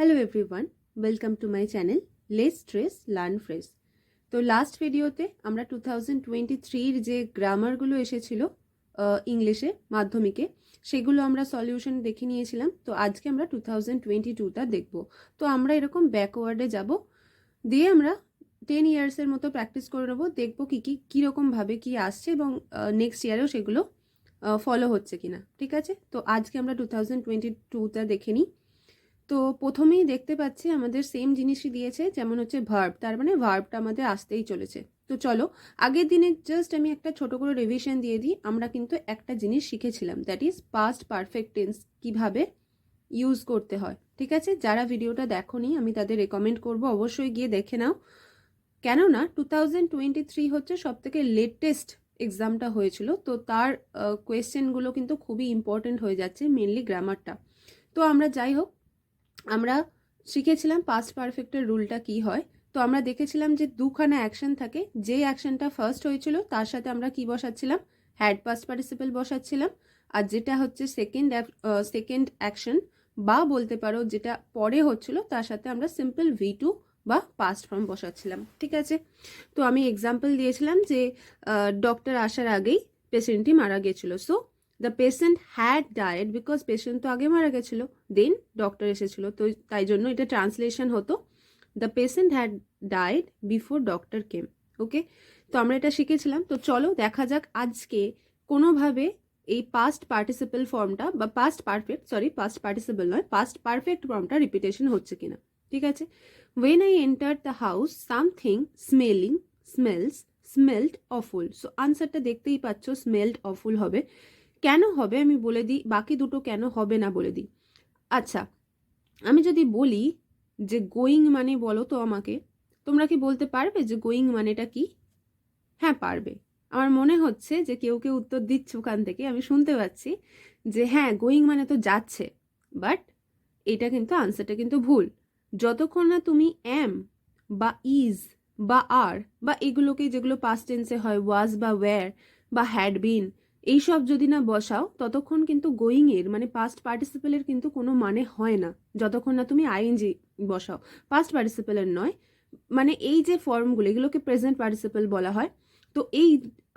Hello everyone, welcome to my channel less stress learn fresh. তো last ভিডিওতে আমরা 2023-র যে গ্রামারগুলো এসেছিল ইংলিশে মাধ্যমিকে, সেগুলো আমরা সলিউশন দেখে নিয়েছিলাম। তো আজকে আমরা 2022টা দেখব। তো আমরা এরকম ব্যাকওয়ার্ডে যাব, দিয়ে আমরা 10 ইয়ার্সের মতো প্র্যাকটিস করে নেবো, দেখবো কীরকমভাবে কী আসছে এবং নেক্সট ইয়ারেও সেগুলো ফলো হচ্ছে কিনা। ঠিক আছে, তো আজকে আমরা 2022টা দেখে নিই। তো প্রথমেই দেখতে পাচ্ছি আমাদের সেম জিনিসই দিয়েছে, যেমন হচ্ছে ভার্ব, তার মানে ভার্বটা আমাদের আসতেই চলেছে। তো চলো আগের দিনে জাস্ট আমি একটা ছোট করে রিভিশন দিয়ে দিই। আমরা কিন্তু একটা জিনিস শিখেছিলাম, that is past perfect tense কিভাবে ইউজ করতে হয়। ঠিক আছে, যারা ভিডিওটা দেখোনি আমি তাদের রেকমেন্ড করব অবশ্যই গিয়ে দেখে নাও, কেননা 2023 হচ্ছে সব থেকে লেটেস্ট এক্সামটা হয়েছিল। তো তার কোয়েশ্চেনগুলো কিন্তু খুবই ইম্পর্টেন্ট হয়ে যাচ্ছে, মেনলি গ্রামারটা। তো আমরা যাই হোক, আমরা শিখেছিলাম পাস্ট পারফেক্টের রুলটা কি হয়। তো আমরা দেখেছিলাম যে দুখানা অ্যাকশন থাকে, যে অ্যাকশনটা ফার্স্ট হয়েছিল তার সাথে আমরা কি বসাচ্ছিলাম, হ্যাড পাস্ট পার্টিসিপল বসাচ্ছিলাম। আর যেটা হচ্ছে সেকেন্ড অ্যাকশন বা বলতে পারো যেটা পরে হচ্ছিল, তার সাথে আমরা সিম্পল V2 বা পাস্ট ফর্ম বসাচ্ছিলাম। ঠিক আছে, তো আমি এক্সাম্পল দিয়েছিলাম যে ডক্টর আসার আগেই পেশেন্টটি মারা গেছিল। So the patient had died, because patient তো আগে মারা গেছিলো, দেন ডক্টর এসেছিল। তো তাই জন্য এটা ট্রান্সলেশন হতো the patient had died before doctor came. Okay, তো আমরা এটা শিখেছিলাম। তো চলো দেখা যাক আজকে কোনোভাবে এই পাস্ট পার্টিসিপল ফর্মটা বা পাস্ট পার্টিসিপল নয়, পাস্ট পারফেক্ট ফর্মটা রিপিটেশন হচ্ছে কিনা। ঠিক আছে, when I enter the house something smelled awful. So আনসারটা দেখতেই পাচ্ছ, স্মেলড অফুল হবে। কেন হবে আমি বলে দিই, বাকি দুটো কেন হবে না বলে দিই। আচ্ছা, আমি যদি বলি যে গোয়িং মানে, বলো তো আমাকে, তোমরা কি বলতে পারবে যে গোয়িং মানেটা কি? হ্যাঁ পারবে, আমার মনে হচ্ছে যে কেউ কেউ উত্তর দিচ্ছ ওখান থেকে, আমি শুনতে পাচ্ছি যে হ্যাঁ গোয়িং মানে তো যাচ্ছে। বাট এটা কিন্তু আনসারটা কিন্তু ভুল। যতক্ষণ না তুমি এম বা ইজ বা আর বা এগুলোকে, যেগুলো পাস্ট টেন্সে হয়, ওয়াজ বা ওয়্যার বা হ্যাড বিন, এইসব যদি না বসাও ততক্ষণ কিন্তু গোয়িং এর মানে পাস্ট পার্টিসিপেলের কিন্তু কোনো মানে হয় না, যতক্ষণ না তুমি আইএনজি বসাও। পাস্ট পার্টিসিপেলের নয়, মানে এই যে ফর্মগুলো, এগুলোকে প্রেজেন্ট পার্টিসিপেল বলা হয়। তো এই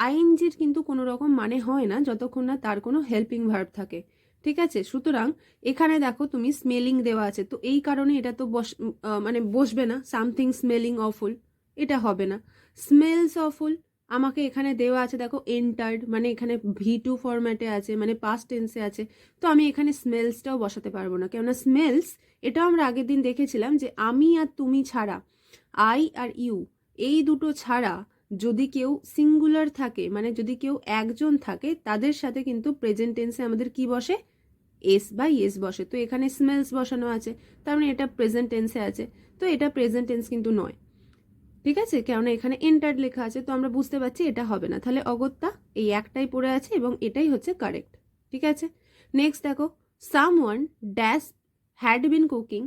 আইএনজির কিন্তু কোনো রকম মানে হয় না যতক্ষণ না তার কোনো হেল্পিং ভার্ব থাকে। ঠিক আছে, সুতরাং এখানে দেখো তুমি স্মেলিং দেওয়া আছে, তো এই কারণে এটা তো মানে বসবে না। সামথিং স্মেলিং অফুল, এটা হবে না। স্মেলস অফুল আমাকে এখানে দেওয়া আছে, দেখো এন্টার্ড, মানে এখানে V2 ফরম্যাটে আছে, মানে পাস্ট টেন্সে আছে। তো আমি এখানে স্মেলসটাও বসাতে পারবো না, কেননা স্মেলস এটাও আমরা আগের দিন দেখেছিলাম যে আমি আর তুমি ছাড়া, আই আর ইউ, এই দুটো ছাড়া যদি কেউ সিঙ্গুলার থাকে, মানে যদি কেউ একজন থাকে, তাদের সাথে কিন্তু প্রেজেন্ট টেন্সে আমাদের কি বসে, এস বা ইয়েস বসে। তো এখানে স্মেলস বসানো আছে, তার মানে এটা প্রেজেন্ট টেন্সে আছে। তো এটা প্রেজেন্ট টেন্স কিন্তু নয়। ঠিক আছে, কেননা এখানে এন্টার্ড লেখা আছে, তো আমরা বুঝতে পারছি এটা হবে না। তাহলে অগত্যা এই একটাই পড়ে আছে এবং এটাই হচ্ছে কারেক্ট। ঠিক আছে, নেক্সট দেখো, someone dash had been cooking,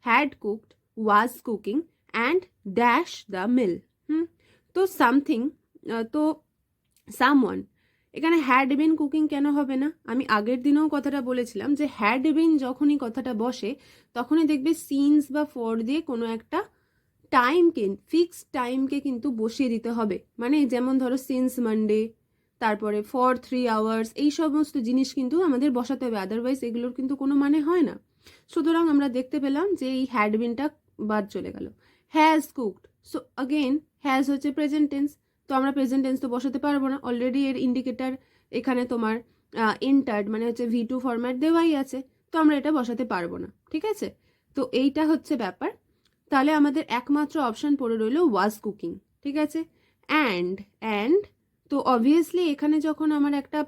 had cooked, was cooking and dash the meal. তো সামথিং, তো সামওয়ান, এখানে হ্যাড বিন কুকিং কেন হবে না? আমি আগের দিনেও কথাটা বলেছিলাম যে হ্যাড বিন যখনই কথাটা বসে, তখনই দেখবে সিন্স বা ফর দিয়ে কোনো একটা টাইমকে, ফিক্সড টাইমকে কিন্তু বসিয়ে দিতে হবে। মানে যেমন ধরো সিন্স মানডে, তারপরে ফর 3 আওয়ার্স, এই সমস্ত জিনিস কিন্তু আমাদের বসাতে হবে, আদারওয়াইজ এগুলোর কিন্তু কোনো মানে হয় না। সুতরাং আমরা দেখতে পেলাম যে এই হ্যাড বিনটা বাদ চলে গেল। Has cooked, so again has হচ্ছে প্রেজেন্ট টেন্স, তো আমরা প্রেজেন্ট টেন্স তো বসাতে পারবো না, অলরেডি এর ইন্ডিকেটার এখানে তোমার এন্টার্ড মানে হচ্ছে V2 ফরম্যাট দেওয়াই আছে, তো আমরা এটা বসাতে পারবো না। ঠিক আছে, তো এইটা হচ্ছে ব্যাপার। তাহলে আমাদের একমাত্র অপশন পড়ে রইল ওয়াজ কুকিং। ঠিক আছে, অ্যান্ড তো অবভিয়াসলি এখানে যখন আমার একটা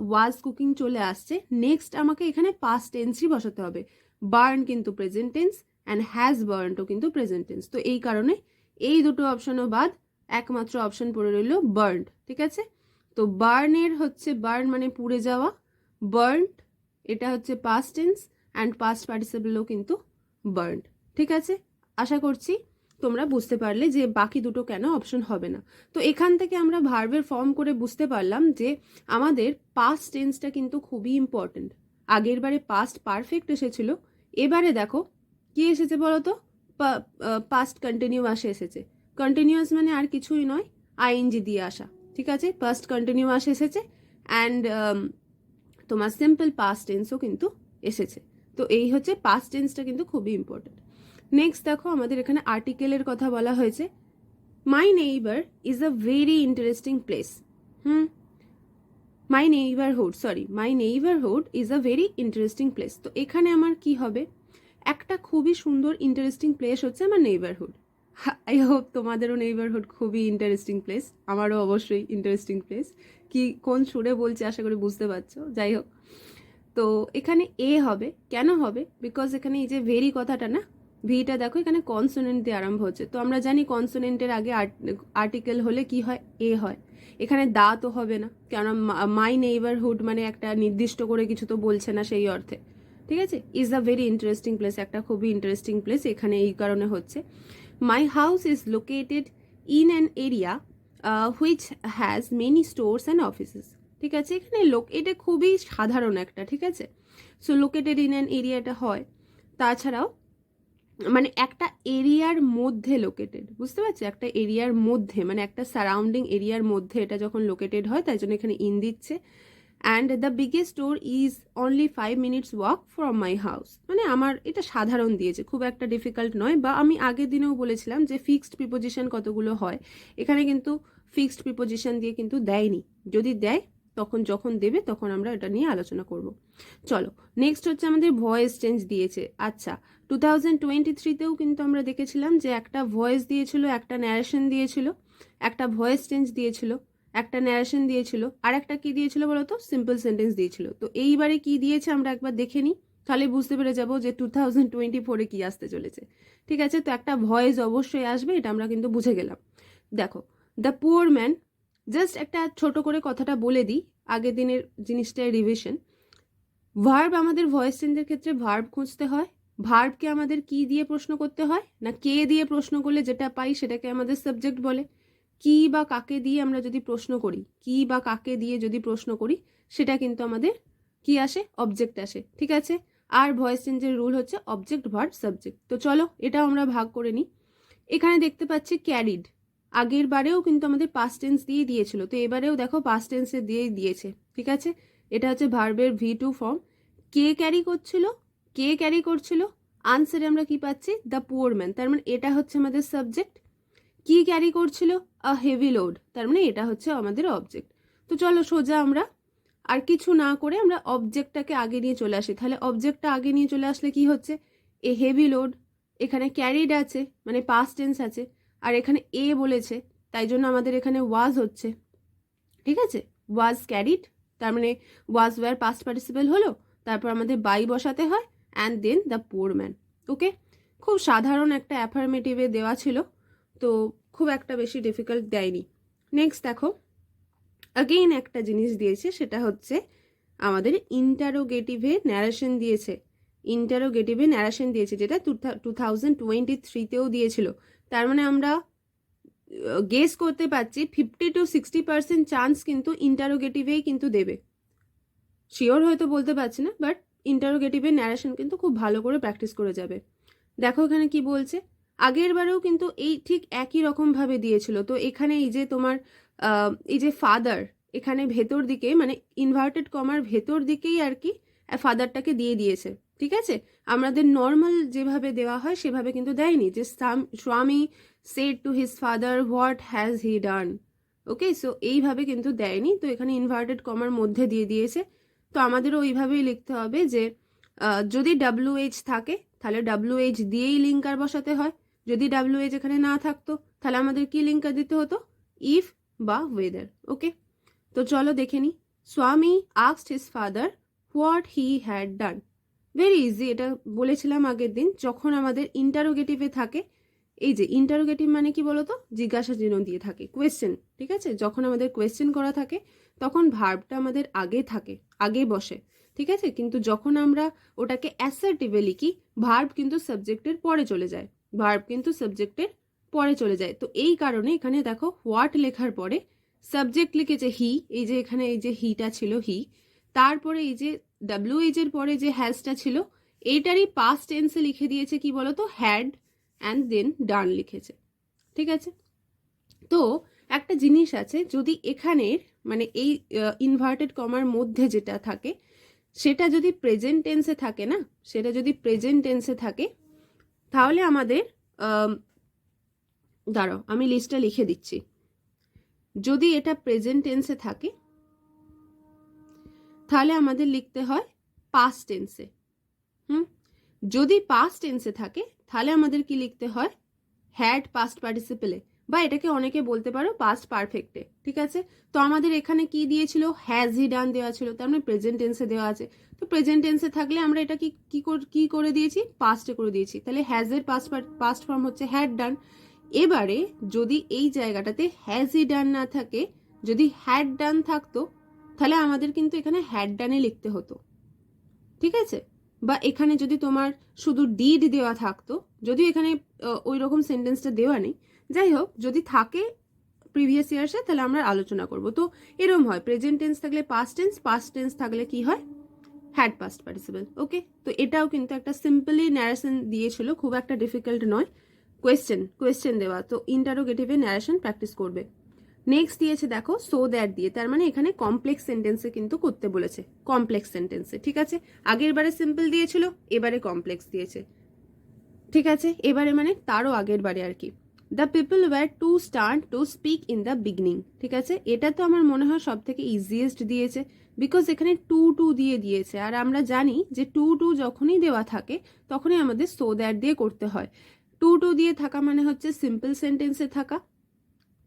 ওয়াজ কুকিং চলে আসছে, নেক্সট আমাকে এখানে পাস্ট টেন্সই বসাতে হবে। বার্ন কিন্তু প্রেজেন্ট টেন্স, অ্যান্ড হ্যাজ বার্নও কিন্তু প্রেজেন্ট টেন্স। তো এই কারণে এই দুটো অপশনও বাদ, একমাত্র অপশন পড়ে রইল বার্নড। ঠিক আছে, তো বার্নের হচ্ছে, বার্ন মানে পুড়ে যাওয়া, বার্নড এটা হচ্ছে পাস্ট টেন্স, অ্যান্ড পাস্ট পার্টিসিপলও কিন্তু বার্নড। ঠিক আছে, আশা করছি তোমরা বুঝতে পারলে যে বাকি দুটো কেন অপশন হবে না। তো এখান থেকে আমরা ভার্বের ফর্ম করে বুঝতে পারলাম যে আমাদের পাস্ট টেন্সটা কিন্তু খুবই ইম্পর্টেন্ট। আগের বারে পাস্ট পারফেক্ট এসেছিল, এবারে দেখো কি এসেছে বলো তো, পাস্ট কন্টিনিউয়াস এসেছে। কন্টিনিউয়াস মানে আর কিছুই নয়, আইএনজি দিয়ে আসা, ঠিক আছে। পাস্ট কন্টিনিউয়াস এসেছে অ্যান্ড তোমার সিম্পল পাস্ট টেন্সও কিন্তু এসেছে। তো এই হচ্ছে পাস্ট টেন্সটা কিন্তু খুবই ইম্পর্টেন্ট। নেক্সট দেখো আমাদের এখানে আর্টিকেলের কথা বলা হয়েছে, my neighbour is a very interesting place. My neighbourhood is a very interesting place. তো এখানে আমার কি হবে, একটা খুবই সুন্দর ইন্টারেস্টিং প্লেস হচ্ছে আমার নেইবারহুড। আই হোপ তোমাদেরও নেইবারহুড খুবই ইন্টারেস্টিং প্লেস, আমারও অবশ্যই ইন্টারেস্টিং প্লেস। কি কোন সুরে বলছি আশা করি বুঝতে পারছো। যাই হোক, তো এখানে এ হবে, কেন হবে, বিকজ এখানে এই যে ভেরি কথাটা না, ভিটা দেখো এখানে কনসোনেন্ট দিয়ে আরম্ভ হচ্ছে। তো আমরা জানি কনসোনেন্টের আগে আর্টিকেল হলে কি হয়, এ হয়। এখানে দা তো হবে না, কেননা মাই নেইবারহুড মানে একটা নির্দিষ্ট করে কিছু তো বলছে না সেই অর্থে, ঠিক আছে। Is a very interesting place, একটা খুবই ইন্টারেস্টিং প্লেস, এখানে এই কারণে হচ্ছে। My house is located in an area which has many stores and offices. ঠিক আছে, এখানে এটা খুবই সাধারণ একটা, ঠিক আছে। সো লোকেটেড ইন অ্যান এরিয়াটা হয়, তাছাড়াও মানে একটা এরিয়ার মধ্যে লোকেটেড, বুঝতে পারছি, একটা এরিয়ার মধ্যে মানে একটা সারাউন্ডিং এরিয়ার মধ্যে এটা যখন লোকেটেড হয় তাই জন্য এখানে ইন দিচ্ছে। And the biggest store is only 5 minutes walk from my house, মানে আমার এটা সাধারণ দিয়েছে, খুব একটা ডিফিকাল্ট নয়। বা আমি আগের দিনেও বলেছিলাম যে ফিক্সড প্রিপোজিশন কতগুলো হয়, এখানে কিন্তু ফিক্সড প্রিপোজিশন দিয়ে কিন্তু দেয়নি, যদি দেয় তখন যখন দেবে তখন আমরা এটা নিয়ে আলোচনা করব। চলো নেক্সট হচ্ছে আমাদের ভয়েস চেঞ্জ দিয়েছে। আচ্ছা, 2023তেও কিন্তু আমরা দেখেছিলাম যে একটা ভয়েস দিয়েছিল, একটা ন্যারেশন দিয়েছিল, একটা ভয়েস চেঞ্জ দিয়েছিল, একটা ন্যারেশন দিয়েছিল, আর একটা কি দিয়েছিল বলতো, সিম্পল সেন্টেন্স দিয়েছিল। তো এইবারে কি দিয়েছে আমরা একবার দেখে নিই, তাহলে বুঝতে পেরে যাবো যে 2024-এ কি আসতে চলেছে। ঠিক আছে, তো একটা ভয়েস অবশ্যই আসবে, এটা আমরা কিন্তু বুঝে গেলাম। দেখো, দ্য পুয়ার ম্যান, জাস্ট একটা ছোট করে কথাটা বলে দিই, আগের দিনের জিনিসটাই রিভিশন। ভার্ব, আমাদের ভয়েস চেঞ্জের ক্ষেত্রে ভার্ব খুঁজতে হয়। ভার্বকে আমাদের কি দিয়ে প্রশ্ন করতে হয় না, কে দিয়ে প্রশ্ন করলে যেটা পাই সেটাকে আমাদের সাবজেক্ট বলে। কি বা কাকে দিয়ে আমরা যদি প্রশ্ন করি, কি বা কাকে দিয়ে যদি প্রশ্ন করি, সেটা কিন্তু আমাদের কি আসে, অবজেক্ট আসে, ঠিক আছে। আর ভয়েস চেঞ্জের রুল হচ্ছে অবজেক্ট ভার্ব সাবজেক্ট। তো চলো এটাও আমরা ভাগ করে নিই। এখানে দেখতে পাচ্ছি ক্যারিড, আগের বারেও কিন্তু আমাদের পাস্ট টেন্স দিয়ে দিয়েছিল, তো এবারেও দেখো পাস্ট টেন্সে দিয়ে দিয়েছে, ঠিক আছে। এটা হচ্ছে ভার্বের V2 ফর্ম। কে ক্যারি করছিল, কে ক্যারি করছিল, আনসারে আমরা কি পাচ্ছি, দ্য পুয়ার ম্যান, তার মানে এটা হচ্ছে আমাদের সাবজেক্ট। কি ক্যারি করছিল, আ হেভি লোড, তার মানে এটা হচ্ছে আমাদের অবজেক্ট। তো চলো সোজা আমরা আর কিছু না করে আমরা অবজেক্টটাকে আগে নিয়ে চলে আসি। তাহলে অবজেক্টটা আগে নিয়ে চলে আসলে কি হচ্ছে, এ হেভি লোড, এখানে ক্যারিড আছে মানে পাস্ট টেন্স আছে, আর এখানে এ বলেছে, তাই জন্য আমাদের এখানে ওয়াজ হচ্ছে, ঠিক আছে। ওয়াজ ক্যারিড, তার মানে ওয়াজ ওয়ার পাস্ট পার্টিসিপেল হলো, তারপর আমাদের বাই বসাতে হয়, and then the poor man. Okay, খুব সাধারণ একটা অ্যাফার্মেটিভে দেওয়া ছিল, তো খুব একটা বেশি ডিফিকাল্ট দেয়নি। নেক্সট দেখো, অ্যাগেইন একটা জিনিস দিয়েছে, সেটা হচ্ছে আমাদের ইন্টারোগেটিভে ন্যারেশন দিয়েছে। ইন্টারোগেটিভে ন্যারেশন দিয়েছে, যেটা 2023তেও দিয়েছিল। তার মানে আমরা গেস করতে পারছি 50-60% চান্স কিন্তু ইন্টারোগেটিভেই কিন্তু দেবে। শিওর হয়তো বলতে পারছি না, বাট ইন্টারোগেটিভের ন্যারেশন কিন্তু খুব ভালো করে প্র্যাকটিস করে যাবে। দেখো এখানে কি বলছে, আগের বারেও কিন্তু এই ঠিক একই রকম ভাবে দিয়েছিল। তো এখানে এই যে তোমার এই যে ফাদার, এখানে ভেতর দিকে মানে ইনভার্টেড কমার ভেতর দিকেই আর কি ফাদারটাকে দিয়ে দিয়েছে, ঠিক আছে। আমাদের নর্মাল যেভাবে দেওয়া হয় সেভাবে কিন্তু দেয়নি, যে স্বামী said to his father what has he done. Okay, so এইভাবে কিন্তু দেয়নি, তো এখানে ইনভার্টেড কমার মধ্যে দিয়ে দিয়েছে। তো আমাদেরও ওইভাবেই লিখতে হবে যে যদি WH থাকে তাহলে WH দিয়েই লিঙ্কার বসাতে হয়, যদি WH এখানে না থাকতো তাহলে আমাদের কি লিঙ্কার দিতে হতো, ইফ বা ওয়েদার। ওকে, তো চলো দেখে নিই। স্বামী asked his father what he had done. Very easy, এটা বলেছিলাম আগের দিন, যখন আমাদের ইন্টারোগেটিভে থাকে, এই যে ইন্টারোগেটিভ মানে কি বলতো, জিজ্ঞাসা চিহ্ন দিয়ে থাকে, কোয়েশ্চেন, ঠিক আছে। যখন আমাদের কোয়েশ্চেন করা থাকে তখন ভার্বটা আমাদের আগে থাকে, আগে বসে, ঠিক আছে। কিন্তু যখন আমরা ওটাকে অ্যাসার্টিভে লিখি, ভার্ব কিন্তু সাবজেক্টের পরে চলে যায়, ভার্ব কিন্তু সাবজেক্টের পরে চলে যায়। তো এই কারণে এখানে দেখো হোয়াট লেখার পরে সাবজেক্ট লিখেছে হি, এই যে এখানে এই যে হিটা ছিল হি, তারপরে এই যে WH এর পরে যে হ্যাজটা ছিল, এইটারই পাস্ট টেন্সে লিখে দিয়েছে কি বলতো, হ্যাড অ্যান্ড দেন ডান লিখেছে। ঠিক আছে, তো একটা জিনিস আছে, যদি এখানের মানে এই ইনভার্টেড কমার মধ্যে যেটা থাকে সেটা যদি প্রেজেন্ট টেন্সে থাকে না, সেটা যদি প্রেজেন্ট টেন্সে থাকে তাহলে আমাদের দাঁড়াও আমি লিস্টটা লিখে দিচ্ছি। যদি এটা প্রেজেন্ট টেন্সে থাকে তাহলে আমাদের লিখতে হয় পাস্ট টেন্সে। যদি পাস্ট টেন্সে থাকে তাহলে আমাদের কি লিখতে হয়, হ্যাড পাস্ট পার্টিসিপেলে, বা এটাকে অনেকে বলতে পারো পাস্ট পারফেক্টে। ঠিক আছে, তো আমাদের এখানে কি দিয়েছিল, হ্যাজ হি ডান দেওয়া ছিল, তার মানে প্রেজেন্ট টেন্সে দেওয়া আছে। তো প্রেজেন্ট টেন্সে থাকলে আমরা এটা কি করে দিয়েছি, পাস্টে করে দিয়েছি। তাহলে হ্যাজের পাস্ট ফর্ম হচ্ছে হ্যাড ডান। এবারে যদি এই জায়গাটাতে হ্যাজ হি ডান না থাকে, যদি হ্যাড ডান থাকতো তাহলে আমাদের কিন্তু এখানে হ্যাড ডানে লিখতে হতো। ঠিক আছে, বা এখানে যদি তোমার শুধু ডিড দেওয়া থাকতো, যদিও এখানে ওই রকম সেন্টেন্সটা দেওয়া নেই, যাই হোক যদি থাকে প্রিভিয়াস ইয়ার্সে তাহলে আমরা আলোচনা করব। তো এরকম হয়, প্রেজেন্ট টেন্স থাকলে পাস্ট টেন্স, পাস্ট টেন্স থাকলে কি হয়, হ্যাড পাস্ট পার্টিসিপল। ওকে, তো এটাও কিন্তু একটা সিম্পলি ন্যারেশন দিয়েছিল, খুব একটা ডিফিকাল্ট নয়। কোয়েশ্চেন দেওয়া, তো ইন্টারোগেটিভে ন্যারেশন প্র্যাকটিস করবে। নেক্সট দিয়েছে দেখো সো দ্যাট দিয়ে, তার মানে এখানে কমপ্লেক্স সেন্টেন্সে কিন্তু করতে বলেছে, কমপ্লেক্স সেন্টেন্সে। ঠিক আছে, আগের বারে সিম্পল দিয়েছিল, এবারে কমপ্লেক্স দিয়েছে। ঠিক আছে, এবারে মানে তারও আগের বারে আর কি। The people were to start to speak in the beginning. ঠিক আছে, এটা তো আমার মনে হয় সব থেকে ইজিয়েস্ট দিয়েছে, বিকজ এখানে টু দিয়ে দিয়েছে, আর আমরা জানি যে টু যখনই দেওয়া থাকে তখনই আমাদের সো দ্যাট দিয়ে করতে হয়। টু দিয়ে থাকা মানে হচ্ছে সিম্পল সেন্টেন্সে থাকা।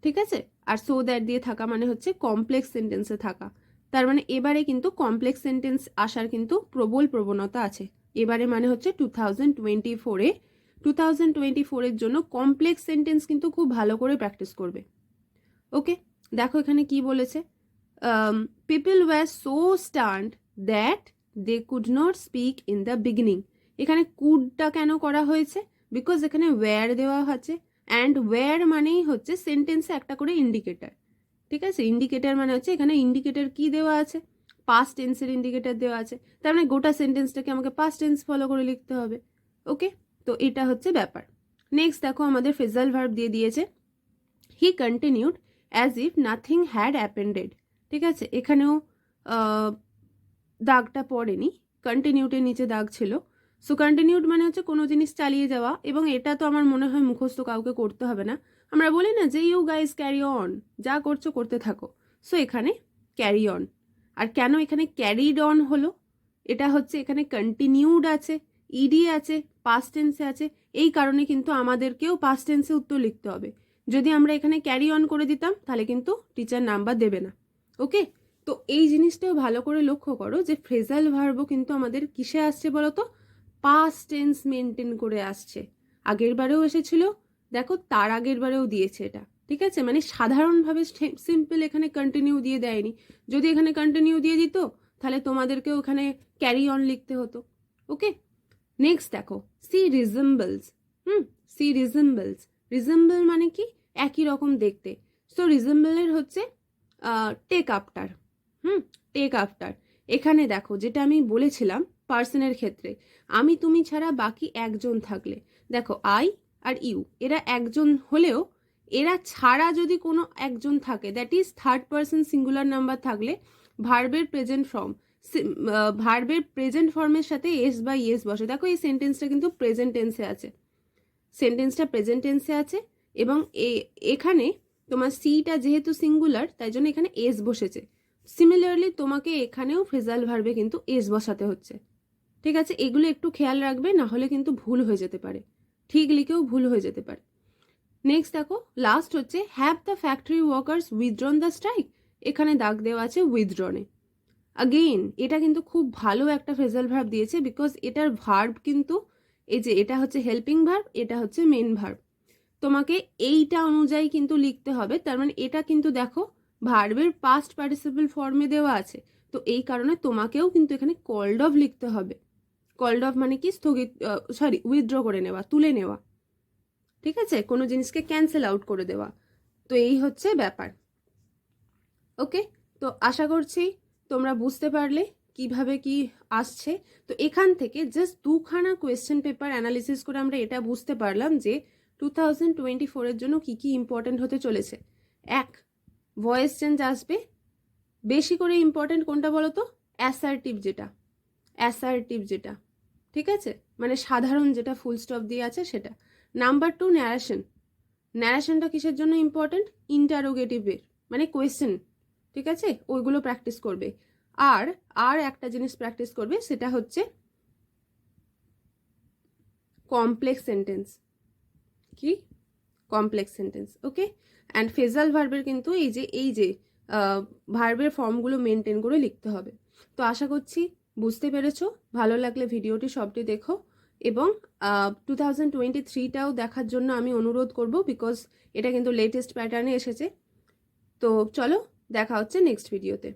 ঠিক আছে, আর সো দ্যাট দিয়ে থাকা মানে হচ্ছে কমপ্লেক্স সেন্টেন্সে থাকা। তার মানে এবারে কিন্তু কমপ্লেক্স সেন্টেন্স আসার কিন্তু প্রবল প্রবণতা আছে। এবারে মানে হচ্ছে 2024-এর জন্য কমপ্লেক্স সেন্টেন্স কিন্তু খুব ভালো করে প্র্যাকটিস করবে। ওকে, দেখো এখানে কি বলেছে, people were so stunned that they could not speak in the beginning. এখানে কুডটা কেন করা হয়েছে, বিকজ এখানে ওয়্যার দেওয়া আছে, অ্যান্ড ওয়্যার মানেই হচ্ছে সেন্টেন্সে একটা করে ইন্ডিকেটার। ঠিক আছে, ইন্ডিকেটার মানে হচ্ছে এখানে ইন্ডিকেটার কি দেওয়া আছে, পাস্ট টেন্সের ইন্ডিকেটার দেওয়া আছে, তার মানে গোটা সেন্টেন্সটাকে আমাকে পাস্ট টেন্স ফলো করে লিখতে হবে। ওকে, তো এটা হচ্ছে ব্যাপার। নেক্সট দেখো আমাদের ফ্রেজাল ভার্ব দিয়ে দিয়েছে, হি continued as if nothing had অ্যাপেন্ডেড। ঠিক আছে, এখানেও দাগটা পড়েনি, কন্টিনিউটের নিচে দাগ ছিল। সো কন্টিনিউড মানে হচ্ছে কোনো জিনিস চালিয়ে যাওয়া, এবং এটা তো আমার মনে হয় মুখস্থ কাউকে করতে হবে না। আমরা বলি না যে ইউ গাইজ ক্যারি অন, যা করছো করতে থাকো। সো এখানে ক্যারি অন। আর কেন এখানে ক্যারিড অন হলো, এটা হচ্ছে এখানে কন্টিনিউড আছে, ইডি আছে, পাস্ট টেন্সে আছে, এই কারণে কিন্তু আমাদেরকেও পাস্ট টেন্সে উত্তর লিখতে হবে। যদি আমরা এখানে ক্যারি অন করে দিতাম তাহলে কিন্তু টিচার নাম্বার দেবে না। ওকে, তো এই জিনিসটাও ভালো করে লক্ষ্য করো যে ফ্রেজাল ভার্বও কিন্তু আমাদের কিসে আসছে বলতো, পাস্ট টেন্স মেনটেন করে আসছে। আগের বারেও এসেছিল, দেখো তার আগের বারেও দিয়েছে এটা। ঠিক আছে, মানে সাধারণভাবে সিম্পল এখানে কন্টিনিউ দিয়ে দেয়নি। যদি এখানে কন্টিনিউ দিয়ে দিত তাহলে তোমাদেরকেও এখানে ক্যারি অন লিখতে হতো। ওকে, নেক্সট দেখো C resembles. C resembles, resemble মানে কি, একই রকম দেখতে। সো রিজেম্বলের হচ্ছে টেক আফটার। টেক আফটার, এখানে দেখো যেটা আমি বলেছিলাম পার্সনের ক্ষেত্রে, আমি তুমি ছাড়া বাকি একজন থাকলে, দেখো আই আর ইউ এরা একজন হলেও এরা ছাড়া যদি কোনো একজন থাকে, that is third person singular number থাকলে ভার্বের প্রেজেন্ট ফর্মের সাথে এস বা ইয়েস বসে। দেখো এই সেন্টেন্সটা কিন্তু প্রেজেন্ট টেন্সে আছে, সেন্টেন্সটা প্রেজেন্ট টেন্সে আছে, এবং এখানে তোমার সিটা যেহেতু সিঙ্গুলার তাই জন্য এখানে এস বসেছে। সিমিলারলি তোমাকে এখানেও ফ্রেজাল ভার্বে কিন্তু এস বসাতে হচ্ছে। ঠিক আছে, এগুলো একটু খেয়াল রাখবে, না হলে কিন্তু ভুল হয়ে যেতে পারে, ঠিক লিখেও ভুল হয়ে যেতে পারে। নেক্সট দেখো লাস্ট হচ্ছে have the factory workers withdrawn the strike. এখানে দাগ দেওয়া আছে উইথড্রনে। আগেইন এটা কিন্তু খুব ভালো একটা ফ্রেজাল ভার্ব দিয়েছে, বিকজ এটার ভার্ব কিন্তু এই যে এটা হচ্ছে হেল্পিং ভার্ব, এটা হচ্ছে মেন ভার্ব, তোমাকে এইটা অনুযায়ী কিন্তু লিখতে হবে। তার মানে এটা কিন্তু দেখো ভার্বের পাস্ট পার্টিসিপল ফর্মে দেওয়া আছে, তো এই কারণে তোমাকেও কিন্তু এখানে কল্ড অফ লিখতে হবে। কল্ড অফ মানে কি, স্থগিত, উইথড্র করে নেওয়া, তুলে নেওয়া। ঠিক আছে, কোনো জিনিসকে ক্যান্সেল আউট করে দেওয়া। তো এই হচ্ছে ব্যাপার। ওকে, তো আশা করছি তোমরা বুঝতে পারলে কিভাবে কি আসছে। তো এখান থেকে জাস্ট দুখানা কোয়েশ্চেন পেপার অ্যানালিসিস করে আমরা এটা বুঝতে পারলাম যে 2024-এর জন্য কি কি ইম্পর্টেন্ট হতে চলেছে। এক, ভয়েস চেঞ্জ আসবে। বেশি করে ইম্পর্টেন্ট কোনটা বলো তো? অ্যাসার্টিভ যেটা, ঠিক আছে, মানে সাধারণ যেটা ফুল স্টপ দিয়ে আছে সেটা। নাম্বার 2, ন্যারেশনটা কিসের জন্য ইম্পর্টেন্ট? ইন্টারোগেটিভের, মানে কোয়েশ্চেন, ঠিক আছে, ওইগুলো প্র্যাকটিস করবে। আর একটা জিনিস প্র্যাকটিস করবে, সেটা হচ্ছে কমপ্লেক্স সেন্টেন্স। কি? Complex sentence. Okay. And phrasal ভার্বের কিন্তু এই যে ভার্বের ফর্মগুলো মেনটেন করে লিখতে হবে। তো আশা করছি বুঝতে পেরেছো। ভালো লাগলে ভিডিওটি সবটি দেখো, এবং 2023টাও দেখার জন্য আমি অনুরোধ করব, বিকজ এটা কিন্তু লেটেস্ট প্যাটার্নে এসেছে। তো চলো, দেখা হচ্ছে নেক্সট ভিডিওতে।